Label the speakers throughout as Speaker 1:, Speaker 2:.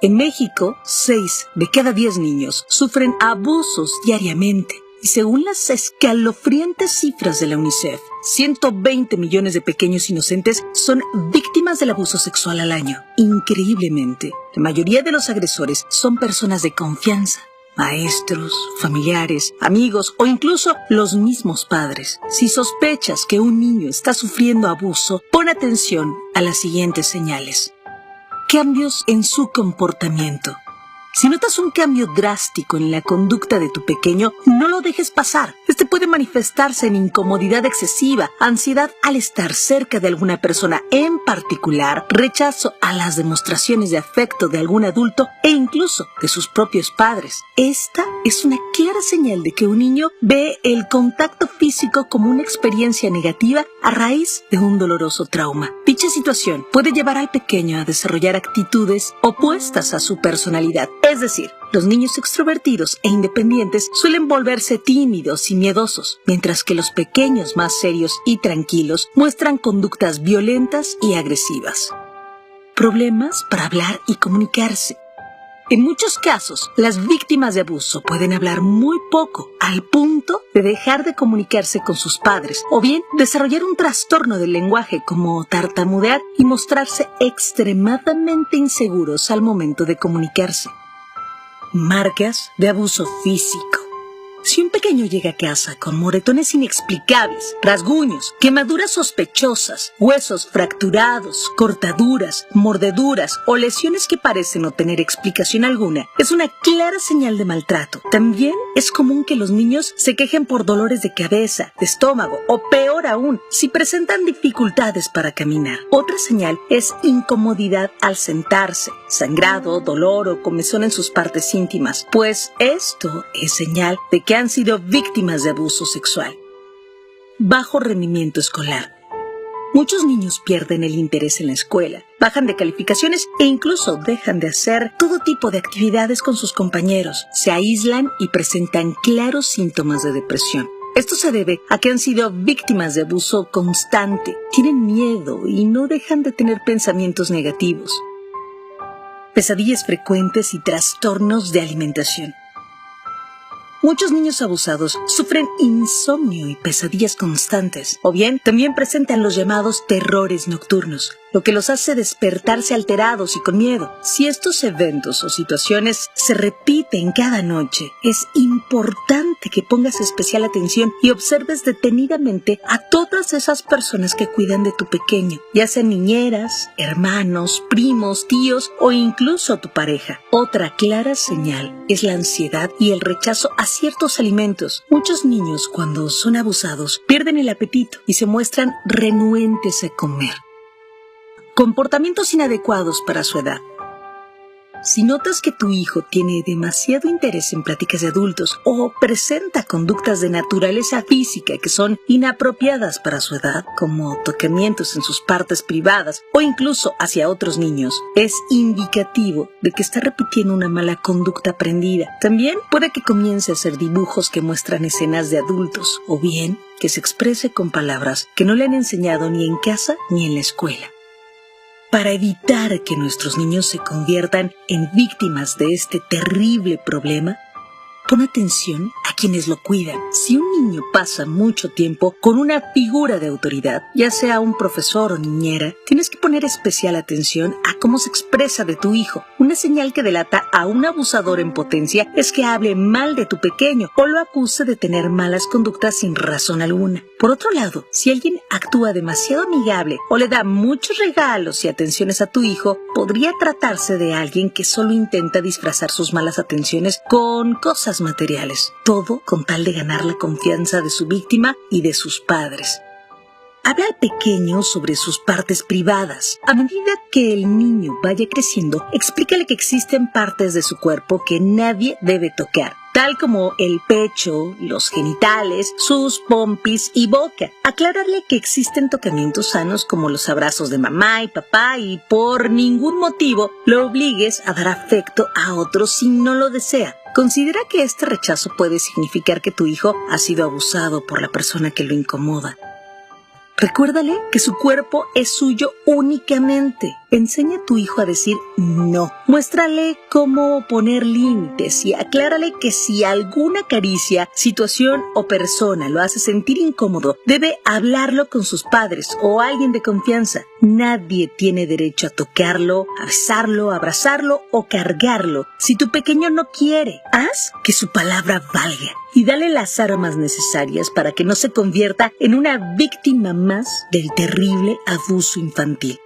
Speaker 1: En México, 6 de cada 10 niños sufren abusos diariamente. Y según las escalofriantes cifras de la UNICEF, 120 millones de pequeños inocentes son víctimas del abuso sexual al año. Increíblemente, la mayoría de los agresores son personas de confianza. Maestros, familiares, amigos o incluso los mismos padres. Si sospechas que un niño está sufriendo abuso, pon atención a las siguientes señales. Cambios en su comportamiento. Si notas un cambio drástico en la conducta de tu pequeño, no lo dejes pasar. Este puede manifestarse en incomodidad excesiva, ansiedad al estar cerca de alguna persona en particular, rechazo a las demostraciones de afecto de algún adulto e incluso de sus propios padres. Esta es una clara señal de que un niño ve el contacto físico como una experiencia negativa a raíz de un doloroso trauma. Dicha situación puede llevar al pequeño a desarrollar actitudes opuestas a su personalidad. Es decir, los niños extrovertidos e independientes suelen volverse tímidos y miedosos, mientras que los pequeños más serios y tranquilos muestran conductas violentas y agresivas. Problemas para hablar y comunicarse. En muchos casos, las víctimas de abuso pueden hablar muy poco, al punto de dejar de comunicarse con sus padres, o bien desarrollar un trastorno del lenguaje como tartamudear y mostrarse extremadamente inseguros al momento de comunicarse. Marcas de abuso físico. Si un pequeño llega a casa con moretones inexplicables, rasguños, quemaduras sospechosas, huesos fracturados, cortaduras, mordeduras o lesiones que parecen no tener explicación alguna, es una clara señal de maltrato. También es común que los niños se quejen por dolores de cabeza, de estómago o peor aún, si presentan dificultades para caminar. Otra señal es incomodidad al sentarse, sangrado, dolor o comezón en sus partes íntimas, pues esto es señal de que han sido víctimas de abuso sexual. Bajo rendimiento escolar. Muchos niños pierden el interés en la escuela, bajan de calificaciones e incluso dejan de hacer todo tipo de actividades con sus compañeros. Se aíslan y presentan claros síntomas de depresión. Esto se debe a que han sido víctimas de abuso constante, tienen miedo y no dejan de tener pensamientos negativos. Pesadillas frecuentes y trastornos de alimentación. Muchos niños abusados sufren insomnio y pesadillas constantes, o bien también presentan los llamados terrores nocturnos, lo que los hace despertarse alterados y con miedo. Si estos eventos o situaciones se repiten cada noche, es importante que pongas especial atención y observes detenidamente a todas esas personas que cuidan de tu pequeño, ya sean niñeras, hermanos, primos, tíos o incluso tu pareja. Otra clara señal es la ansiedad y el rechazo a ciertos alimentos. Muchos niños, cuando son abusados, pierden el apetito y se muestran renuentes a comer. Comportamientos inadecuados para su edad. Si notas que tu hijo tiene demasiado interés en pláticas de adultos o presenta conductas de naturaleza física que son inapropiadas para su edad, como tocamientos en sus partes privadas o incluso hacia otros niños, es indicativo de que está repitiendo una mala conducta aprendida. También puede que comience a hacer dibujos que muestran escenas de adultos o bien que se exprese con palabras que no le han enseñado ni en casa ni en la escuela. Para evitar que nuestros niños se conviertan en víctimas de este terrible problema, pon atención a quienes lo cuidan. Si un niño pasa mucho tiempo con una figura de autoridad, ya sea un profesor o niñera, tienes que poner especial atención a cómo se expresa de tu hijo. Una señal que delata a un abusador en potencia es que hable mal de tu pequeño o lo acuse de tener malas conductas sin razón alguna. Por otro lado, si alguien actúa demasiado amigable o le da muchos regalos y atenciones a tu hijo, podría tratarse de alguien que solo intenta disfrazar sus malas atenciones con cosas materiales, todo con tal de ganar la confianza de su víctima y de sus padres. Habla al pequeño sobre sus partes privadas. A medida que el niño vaya creciendo, explícale que existen partes de su cuerpo que nadie debe tocar, tal como el pecho, los genitales, sus pompis y boca. Aclárale que existen tocamientos sanos como los abrazos de mamá y papá y por ningún motivo lo obligues a dar afecto a otro si no lo desea. Considera que este rechazo puede significar que tu hijo ha sido abusado por la persona que lo incomoda. Recuérdale que su cuerpo es suyo únicamente. Enseña a tu hijo a decir no. Muéstrale cómo poner límites y aclárale que si alguna caricia, situación o persona lo hace sentir incómodo, debe hablarlo con sus padres o alguien de confianza. Nadie tiene derecho a tocarlo, a besarlo, a abrazarlo o cargarlo. Si tu pequeño no quiere, haz que su palabra valga y dale las armas necesarias para que no se convierta en una víctima más del terrible abuso infantil.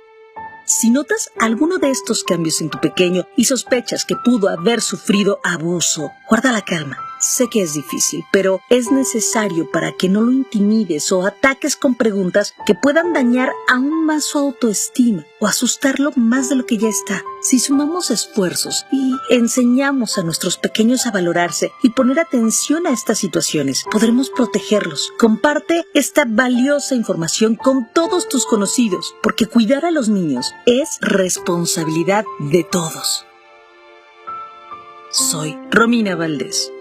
Speaker 1: Si notas alguno de estos cambios en tu pequeño y sospechas que pudo haber sufrido abuso, guarda la calma. Sé que es difícil, pero es necesario para que no lo intimides o ataques con preguntas que puedan dañar aún más su autoestima o asustarlo más de lo que ya está. Si sumamos esfuerzos y enseñamos a nuestros pequeños a valorarse y poner atención a estas situaciones, podremos protegerlos. Comparte esta valiosa información con todos tus conocidos, porque cuidar a los niños es responsabilidad de todos. Soy Romina Valdés.